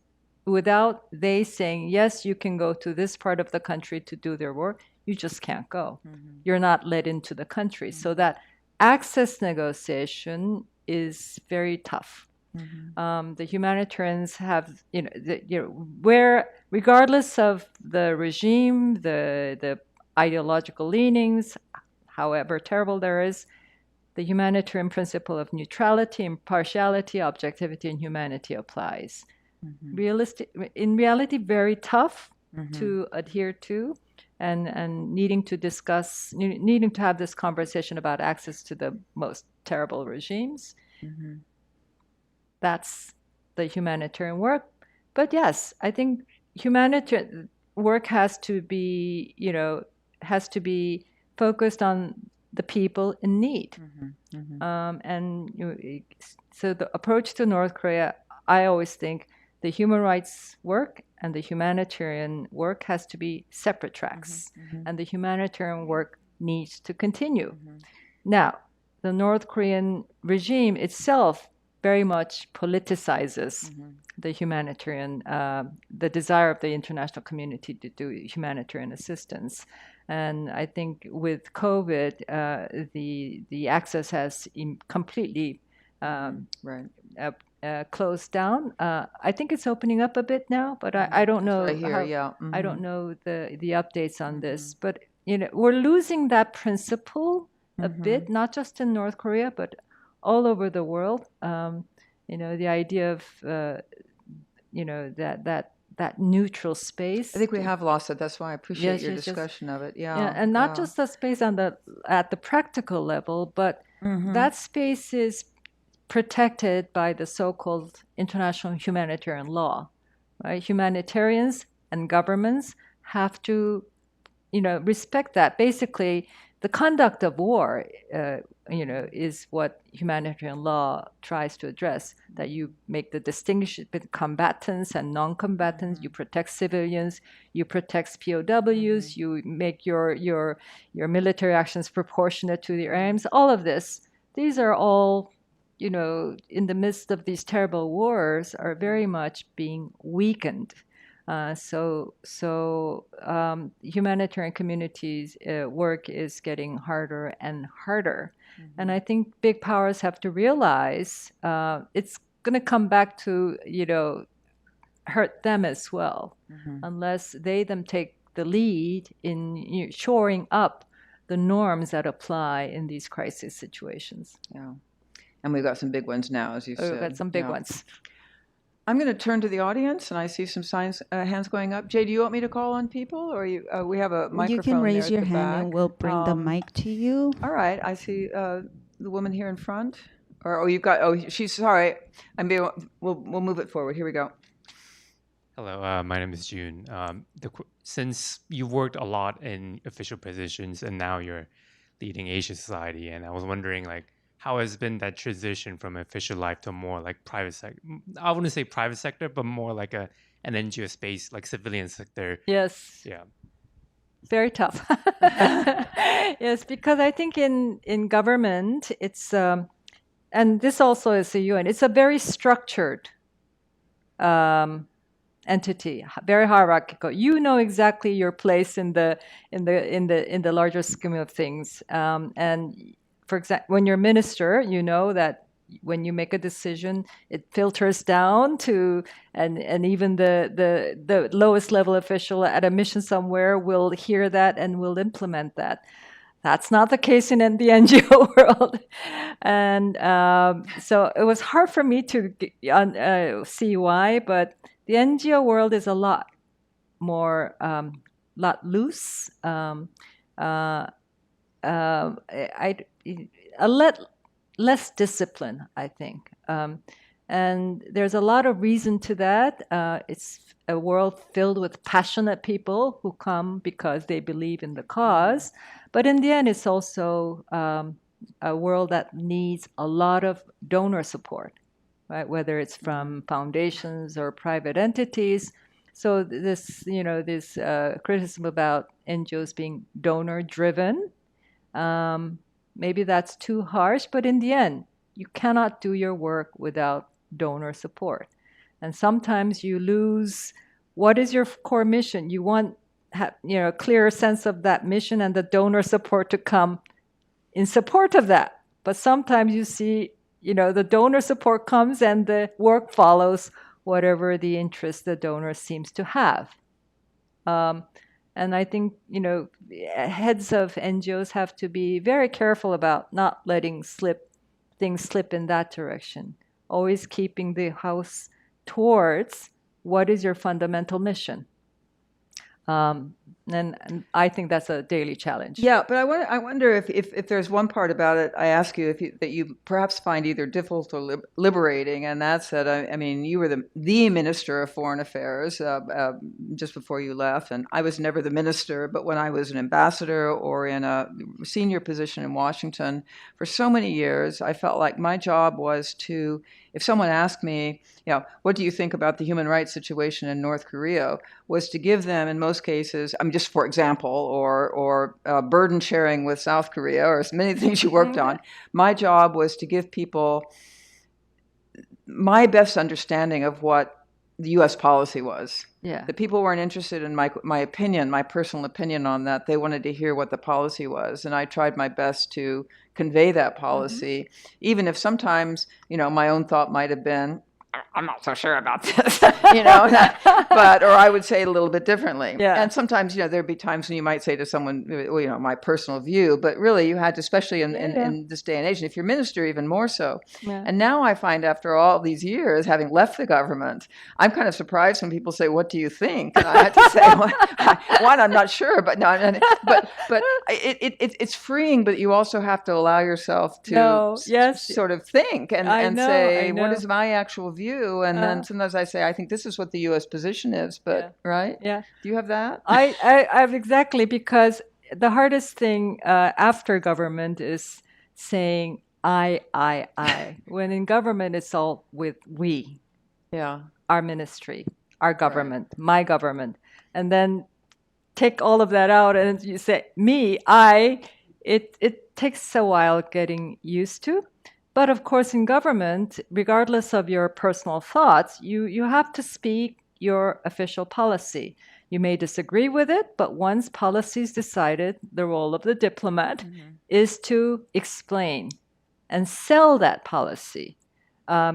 Without they saying, yes, you can go to this part of the country to do their work, you just can't go. You're not let into the country. So that access negotiation is very tough. The humanitarians have, where, regardless of the regime, the ideological leanings, however terrible there is, the humanitarian principle of neutrality, impartiality, objectivity, and humanity applies. In reality, very tough to adhere to, and needing to have this conversation about access to the most terrible regimes. That's the humanitarian work. But yes, I think humanitarian work has to be focused on the people in need. So the approach to North Korea, I always think the human rights work and the humanitarian work has to be separate tracks, and the humanitarian work needs to continue. Now, the North Korean regime itself very much politicizes the humanitarian, the desire of the international community to do humanitarian assistance. And I think with COVID, the access has completely closed down. I think it's opening up a bit now, but I don't know. I don't know the updates on this. But we're losing that principle a bit, not just in North Korea, but all over the world. The idea of that neutral space. I think we have lost it. That's why I appreciate your discussion of it. And not just the space at the practical level, but that space is protected by the so-called international humanitarian law, right? Humanitarians and governments have to, respect that. Basically, the conduct of war, is what humanitarian law tries to address. That you make the distinction between combatants and non-combatants. You protect civilians. You protect POWs. You make your military actions proportionate to their aims. All of this. These are all, in the midst of these terrible wars, are very much being weakened. So humanitarian communities' work is getting harder and harder. And I think big powers have to realize it's going to come back to, hurt them as well, unless they take the lead in shoring up the norms that apply in these crisis situations. Yeah. And we've got some big ones now, as you said. We've got some big ones. I'm going to turn to the audience, and I see some hands going up. Jay, do you want me to call on people, or we have a microphone? You can raise your hand, back. and we'll bring the mic to you. All right. I see the woman here in front. You've got. Oh, she's sorry. We'll move it forward. Here we go. Hello, my name is June. Since you worked a lot in official positions, and now you're leading Asia Society, and I was wondering, how has been that transition from official life to more like private sector? I wouldn't say private sector, but more like an NGO space, like civilian sector. Yes. Yeah. Very tough. Yes, because I think in government, it's, and this also is the UN, it's a very structured entity, very hierarchical. You know exactly your place in the larger scheme of things. And for example, when you're a minister, you know that when you make a decision, it filters down to, and even the lowest level official at a mission somewhere will hear that and will implement that. That's not the case in the NGO world. And so it was hard for me to see why, but the NGO world is a lot more, lot loose. A lot less discipline, I think. And there's a lot of reason to that. It's a world filled with passionate people who come because they believe in the cause. But in the end, it's also a world that needs a lot of donor support, right? Whether it's from foundations or private entities. So this, this criticism about NGOs being donor-driven, maybe that's too harsh, but in the end, you cannot do your work without donor support. And sometimes you lose what is your core mission. You want a clearer sense of that mission and the donor support to come in support of that. But sometimes you see, the donor support comes and the work follows whatever the interest the donor seems to have. And I think, heads of NGOs have to be very careful about not letting things slip in that direction. Always keeping the house towards what is your fundamental mission. And I think that's a daily challenge. Yeah, but I wonder if there's one part about it. I ask you that you perhaps find either difficult or liberating, and that's that. I mean, you were the Minister of Foreign Affairs just before you left, and I was never the minister. But when I was an ambassador or in a senior position in Washington for so many years, I felt like my job was to, if someone asked me, what do you think about the human rights situation in North Korea, was to give them, in most cases, just for example, or burden sharing with South Korea, or many things you worked on. My job was to give people my best understanding of what the U.S. policy was. Yeah. The people weren't interested in my opinion, my personal opinion on that. They wanted to hear what the policy was, and I tried my best to convey that policy, even if sometimes, my own thought might have been, I'm not so sure about this, or I would say it a little bit differently. Yeah. And sometimes, there'd be times when you might say to someone, my personal view, but really you had to, especially in this day and age, and if you're minister, even more so. Yeah. And now I find after all these years, having left the government, I'm kind of surprised when people say, what do you think? And I had to say, one, I'm not sure, but no, but it's freeing, but you also have to allow yourself to sort of think and say, what is my actual view? And then sometimes I say, I think this is what the U.S. position is, but right? Yeah. Do you have that? I have exactly, because the hardest thing after government is saying I. When in government, it's all with we. Yeah. Our ministry, our government, my government. And then take all of that out and you say me, I. It takes a while getting used to. But of course, in government, regardless of your personal thoughts, you have to speak your official policy. You may disagree with it, but once policy is decided, the role of the diplomat is to explain and sell that policy. I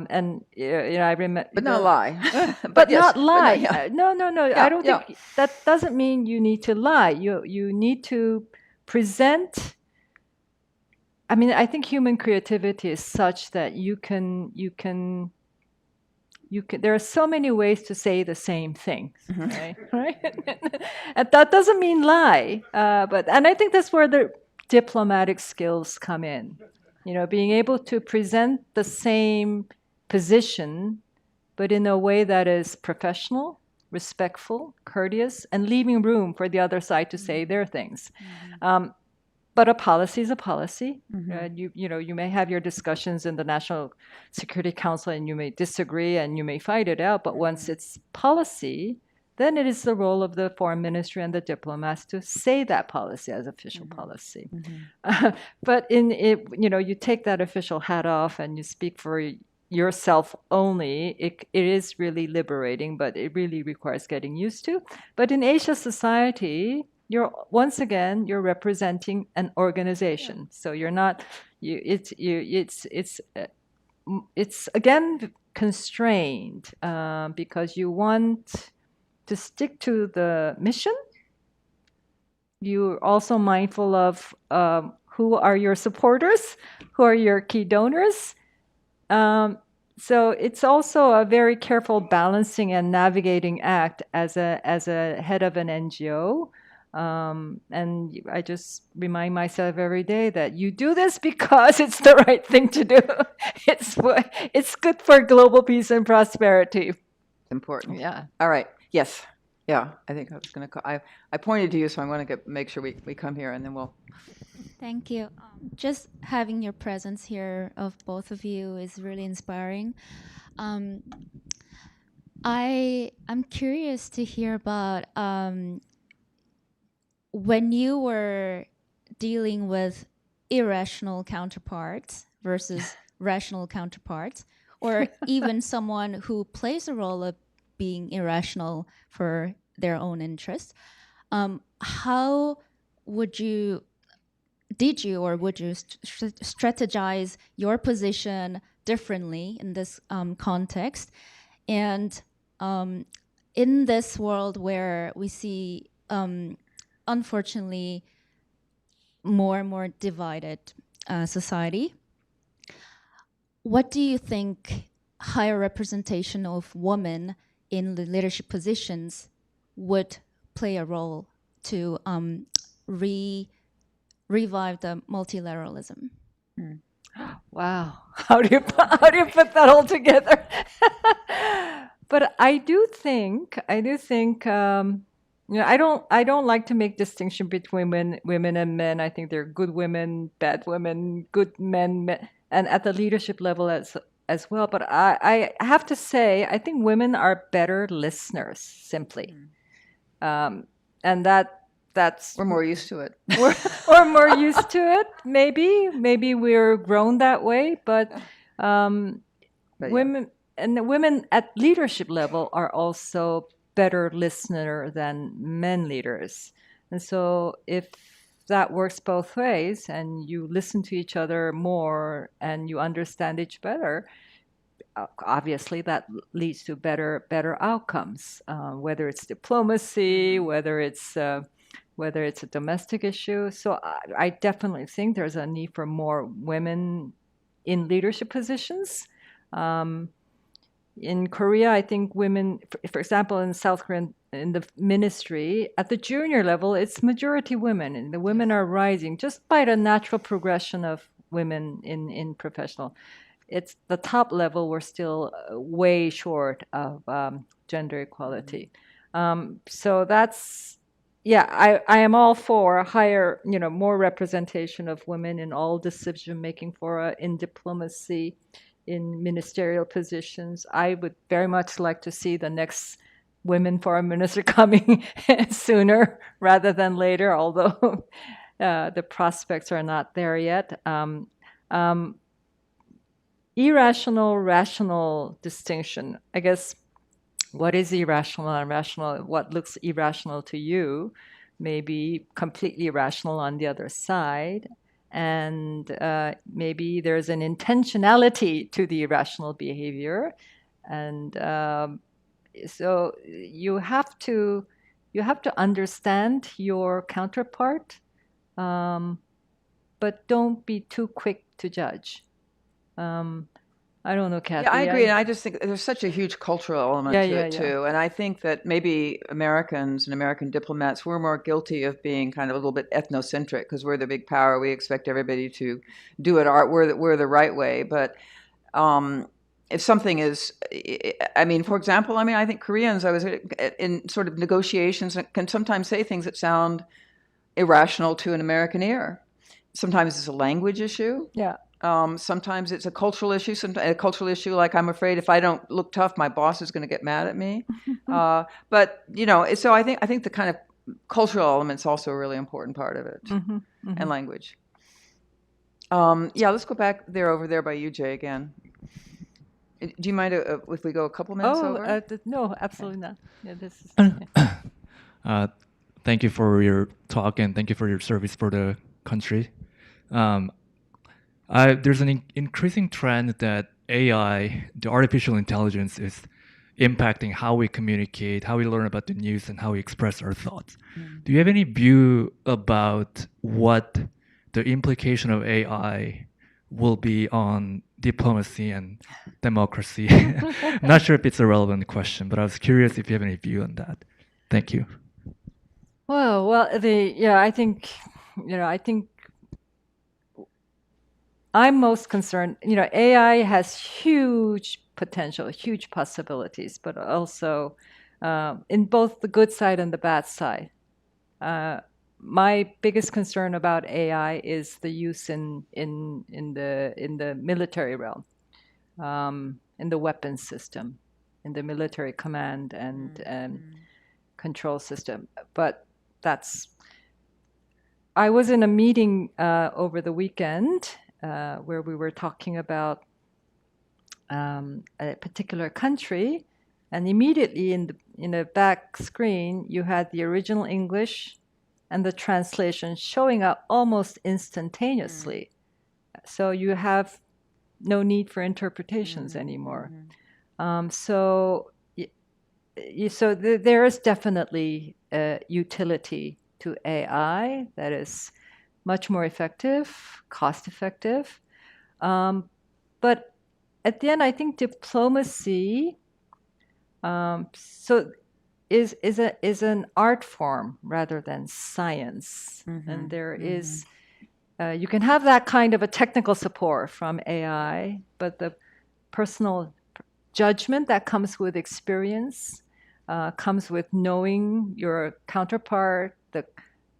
remember, but not lie. but yes, not lie. But no, No. I don't think that doesn't mean you need to lie. You need to present. I mean, I think human creativity is such that you can. There are so many ways to say the same things, right? And that doesn't mean lie, and I think that's where the diplomatic skills come in. Being able to present the same position, but in a way that is professional, respectful, courteous, and leaving room for the other side to say their things. But a policy is a policy. You may have your discussions in the National Security Council and you may disagree and you may fight it out. But once it's policy, then it is the role of the foreign ministry and the diplomats to say that policy as official policy. But you take that official hat off and you speak for yourself only. It is really liberating, but it really requires getting used to. But in Asia society, you're representing an organization, so you're not. It's again constrained because you want to stick to the mission, you're also mindful of who are your supporters, who are your key donors. So it's also a very careful balancing and navigating act as a head of an NGO. And I just remind myself every day that you do this because it's the right thing to do. It's good for global peace and prosperity. Important. Yeah. All right. Yes. Yeah. I think I was going to. I pointed to you, so I'm going to make sure we come here, and then we'll. Thank you. Just having your presence here of both of you is really inspiring. I'm curious to hear about when you were dealing with irrational counterparts versus rational counterparts, or even someone who plays a role of being irrational for their own interest. How would you strategize your position differently in this context? And in this world where we see, unfortunately, more and more divided society, what do you think higher representation of women in the leadership positions would play a role to revive the multilateralism? Wow. How do you put that all together? But I do think I don't like to make distinction between women and men. I think there are good women, bad women, good men, and at the leadership level as well. But I have to say, I think women are better listeners, simply. And that's We're more used to it. we're more used to it. Maybe we're grown that way, but women at leadership level are also better listener than men leaders. And so if that works both ways, and you listen to each other more and you understand each better, obviously that leads to better outcomes. Whether it's diplomacy, whether it's a domestic issue. So I definitely think there's a need for more women in leadership positions. In Korea, I think women, for example, in South Korea, in the ministry, at the junior level, it's majority women, and the women are rising just by the natural progression of women in professional. It's the top level, we're still way short of gender equality. So that's, yeah, I am all for higher, more representation of women in all decision-making fora, in diplomacy, in ministerial positions. I would very much like to see the next women foreign minister coming sooner rather than later, although the prospects are not there yet. Irrational, rational distinction. I guess what is irrational and rational? What looks irrational to you may be completely irrational on the other side. And maybe there's an intentionality to the irrational behavior, and so you have to understand your counterpart, but don't be too quick to judge. I don't know, Kathy. Yeah, I agree, and I just think there's such a huge cultural element to it too. And I think that maybe Americans and American diplomats, we're more guilty of being kind of a little bit ethnocentric because we're the big power. We expect everybody to do it we're the right way. But if something is, for example, I think Koreans, I was in sort of negotiations, can sometimes say things that sound irrational to an American ear. Sometimes it's a language issue. Yeah. Sometimes it's a cultural issue. Sometimes a cultural issue, like I'm afraid if I don't look tough, my boss is going to get mad at me. But so I think the kind of cultural element's also a really important part of it, and language. Let's go back over there by you, Jay, again. Do you mind if we go a couple minutes over? No, absolutely not. Yeah, this is. Thank you for your talk, and thank you for your service for the country. There's an increasing trend that AI, the artificial intelligence, is impacting how we communicate, how we learn about the news, and how we express our thoughts. Do you have any view about what the implication of AI will be on diplomacy and democracy? I'm not sure if it's a relevant question, but I was curious if you have any view on that. Thank you. I think, I think I'm most concerned. AI has huge potential, huge possibilities, but also in both the good side and the bad side. My biggest concern about AI is the use in the military realm, in the weapons system, in the military command and control system. But I was in a meeting over the weekend where we were talking about a particular country, and immediately in the back screen you had the original English and the translation showing up almost instantaneously. So you have no need for interpretations anymore. So there is definitely a utility to AI that is much more effective, cost-effective. But at the end, I think diplomacy is an art form rather than science, and there is you can have that kind of a technical support from AI, but the personal judgment that comes with experience, comes with knowing your counterpart,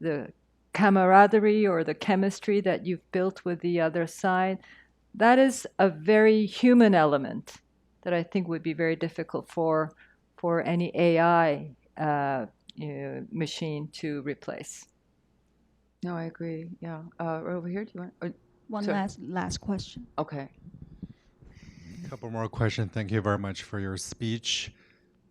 the camaraderie or the chemistry that you've built with the other side. That is a very human element that I think would be very difficult for any AI machine to replace. No, I agree. Yeah. Over here, do you want? One Sorry. last question. Okay. A couple more questions. Thank you very much for your speech.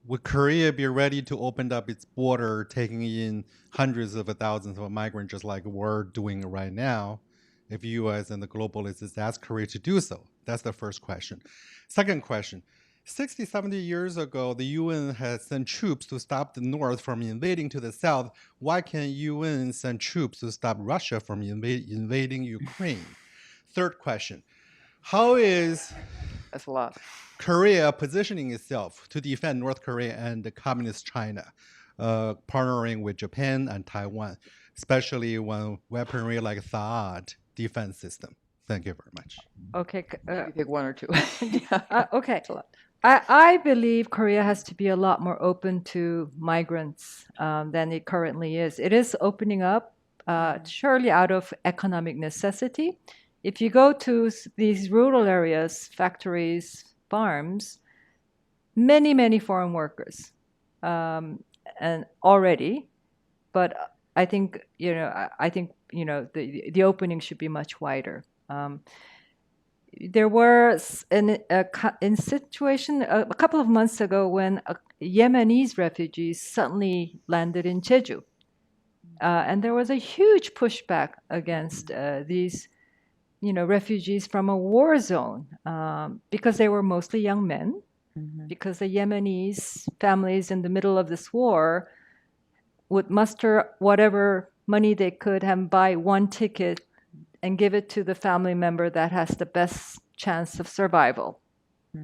Would Korea be ready to open up its border, taking in hundreds of thousands of migrants, just like we're doing right now, if U.S. and the globalists ask Korea to do so? That's the first question. Second question. 60, 70 years ago, the UN had sent troops to stop the North from invading to the South. Why can't UN send troops to stop Russia from invading Ukraine? Third question. How is That's a lot. Korea positioning itself to defend North Korea and the communist China, partnering with Japan and Taiwan, especially when weaponry like THAAD defense system? Thank you very much. Okay. You pick one or two. Okay. It's a lot. I believe Korea has to be a lot more open to migrants than it currently is. It is opening up, surely out of economic necessity. If you go to these rural areas, factories, farms, many foreign workers, and already, but I think the opening should be much wider. There was a situation a couple of months ago when Yemenis refugees suddenly landed in Jeju, and there was a huge pushback against these refugees from a war zone because they were mostly young men, because the Yemenis families in the middle of this war would muster whatever money they could and buy one ticket and give it to the family member that has the best chance of survival.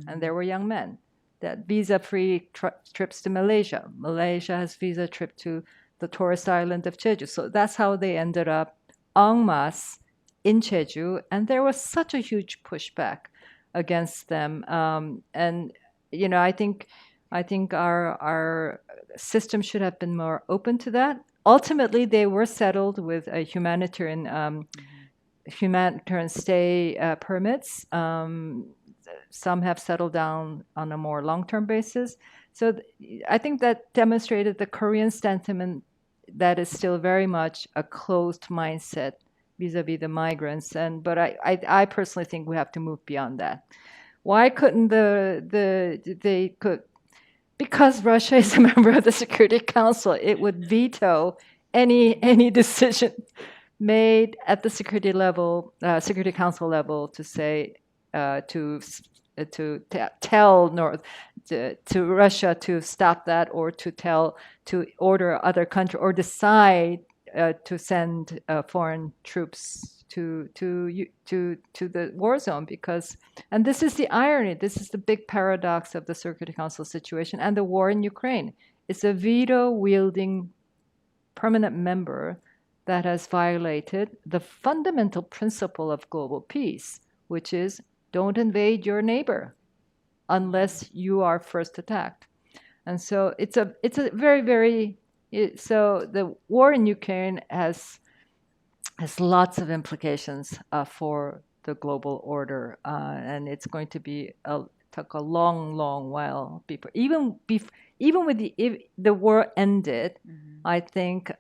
And there were young men. That visa-free trips to Malaysia. Malaysia has visa trip to the tourist island of Jeju. So that's how they ended up en masse in Jeju, and there was such a huge pushback against them. And I think our system should have been more open to that. Ultimately, they were settled with a humanitarian stay permits. Some have settled down on a more long-term basis. So I think that demonstrated the Korean sentiment that is still very much a closed mindset vis-a-vis the migrants. But I personally think we have to move beyond that. Why couldn't they could? Because Russia is a member of the Security Council, it would veto any decision made at the Security Council level to say to tell to Russia to stop that, or to order other country, or decide to send foreign troops to the war zone. Because, and this is the irony, this is the big paradox of the Security Council situation and the war in Ukraine. It's a veto-wielding permanent member that has violated the fundamental principle of global peace, which is don't invade your neighbor unless you are first attacked. And so it's a very, very, so the war in Ukraine has lots of implications for the global order, and it's going to be took a long, long while before even with the war ended. I think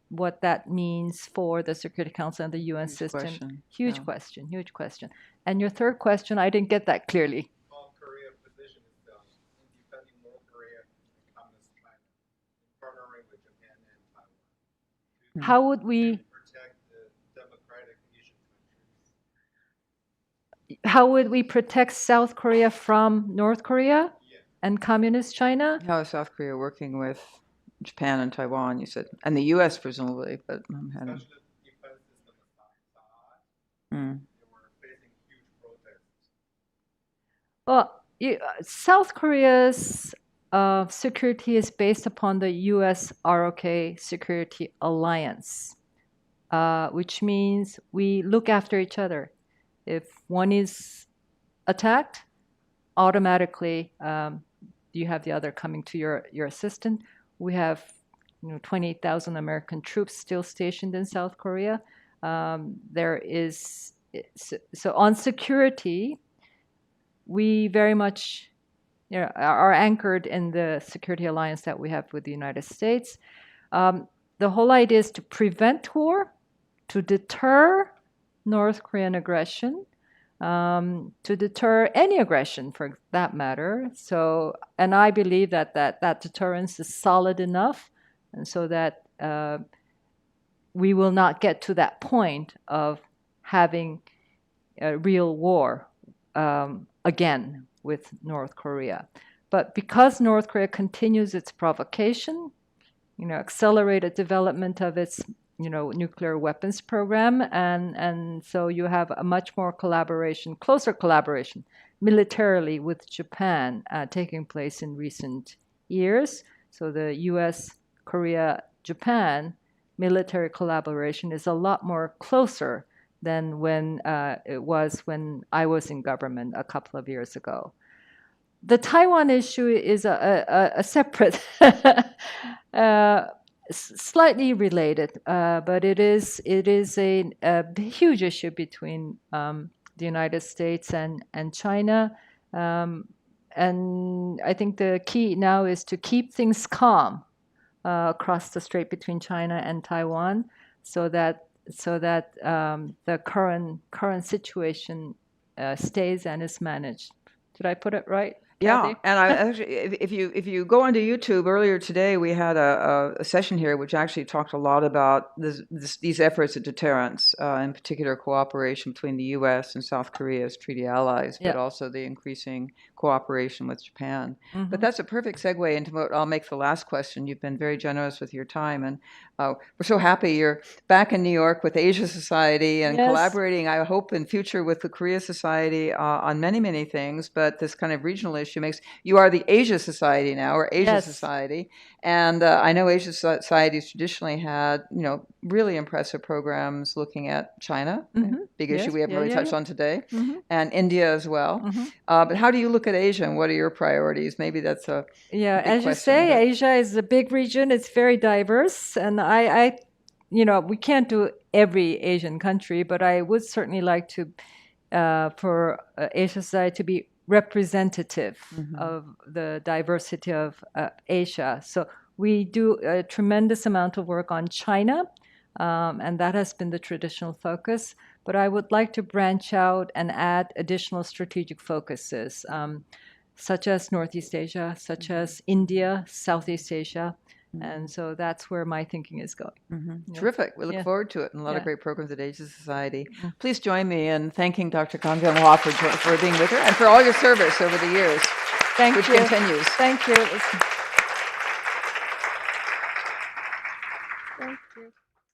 what that means for the Security Council and the UN system. Huge question. And your third question, I didn't get that clearly. South Korea position is in defending North Korea and Communist China, partnering with Japan and Taiwan. How would we Protect the democratic Asian countries? how would we protect South Korea from North Korea and Communist China? How is South Korea working with Japan and Taiwan, you said, and the U.S. presumably, but I'm having. Especially the defense system aside, they were facing huge protests. Well, South Korea's security is based upon the U.S. ROK Security Alliance, which means we look after each other. If one is attacked, automatically you have the other coming to your assistance. We have 28,000 American troops still stationed in South Korea. There is, so on security, we very much are anchored in the security alliance that we have with the United States. The whole idea is to prevent war, to deter North Korean aggression, to deter any aggression for that matter. So, and I believe that deterrence is solid enough, and so that we will not get to that point of having a real war again with North Korea. But because North Korea continues its provocation, accelerated development of its nuclear weapons program, and so you have a much more closer collaboration militarily with Japan taking place in recent years. So the U.S., Korea, Japan military collaboration is a lot more closer than when it was when I was in government a couple of years ago. The Taiwan issue is a separate slightly related, but it is a huge issue between the United States and China, and I think the key now is to keep things calm across the strait between China and Taiwan, so that the current situation stays and is managed. Did I put it right? Yeah, Kathy? and I actually, if you go onto YouTube earlier today, we had a session here which actually talked a lot about these efforts at deterrence, in particular cooperation between the U.S. and South Korea as treaty allies, but also the increasing cooperation with Japan. But that's a perfect segue into what I'll make the last question. You've been very generous with your time, and we're so happy you're back in New York with Asia Society and collaborating, I hope, in future with the Korea Society on many, many things. But this kind of regional issue makes you are the Asia Society now, or Asia Society, and I know Asia Society's traditionally had really impressive programs looking at China, big issue we haven't really touched on today, and India as well. But how do you look at Asia, and what are your priorities? Maybe that's a big as you question, say, but- Asia is a big region. It's very diverse, and I we can't do every Asian country, but I would certainly like to for Asia Society to be representative of the diversity of Asia. So we do a tremendous amount of work on China, and that has been the traditional focus. But I would like to branch out and add additional strategic focuses, such as Northeast Asia, such as India, Southeast Asia, And so that's where my thinking is going. Yeah. Terrific. We look Yeah. forward to it, and a lot of Yeah. great programs at Asia Society. Please join me in thanking Dr. Kyung-wha for being with her and for all your service over the years, Thank which you. continues. Thank you.